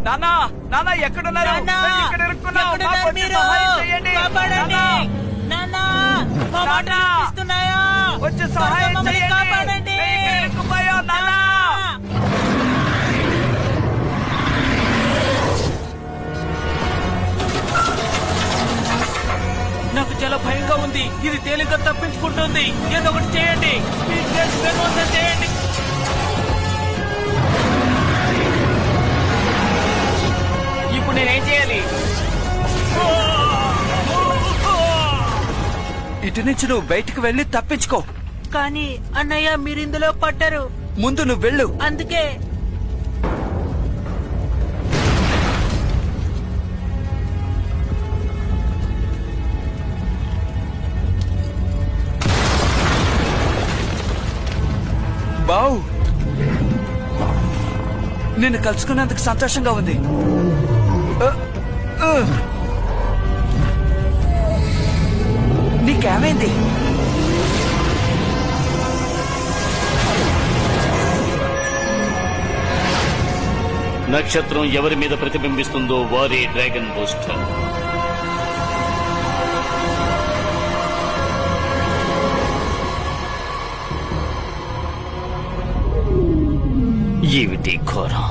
నానా నానా ఎక్కడున్నారు? నాన్నా, ఇక్కడ ఇరుక్కున్నాం. ఎక్కడున్నారు మాకు వచ్చి మీరు? సహాయం చేయండి. కాపాడండి. నాన్నా, నాన్నా, మా మాటలు నాన్నా, వినిపిస్తున్నాయా? వచ్చి సహాయం త్వరగా మమ్మల్ని చేయండి. కాపాడండి. మేము ఇక్కడ ఇరుక్కుపోయాం, నాన్నా. నాకు చాలా భయంగా ఉంది. ఇది తేలిక తప్పించుకుంటుంది. ఏదో ఒకటి చేయండి. స్పీడ్ బ్రేక్ వేగవంతం చేయండి. ఇప్పుడు నేనేం చేయాలి? ఇటు నుంచి నువ్వు బయటికి వెళ్ళి తప్పించుకో. కానీ అన్నయ్య మీరు ఇందులో పట్టరు. ముందు నువ్వు వెళ్ళు. అందుకే బావు, నిన్ను కలుసుకున్నందుకు సంతోషంగా ఉంది. నీకేమైంది? నక్షత్రం ఎవరి మీద ప్రతిబింబిస్తుందో వారే డ్రాగన్ బూస్టర్. ఏమిటి ఘోరం?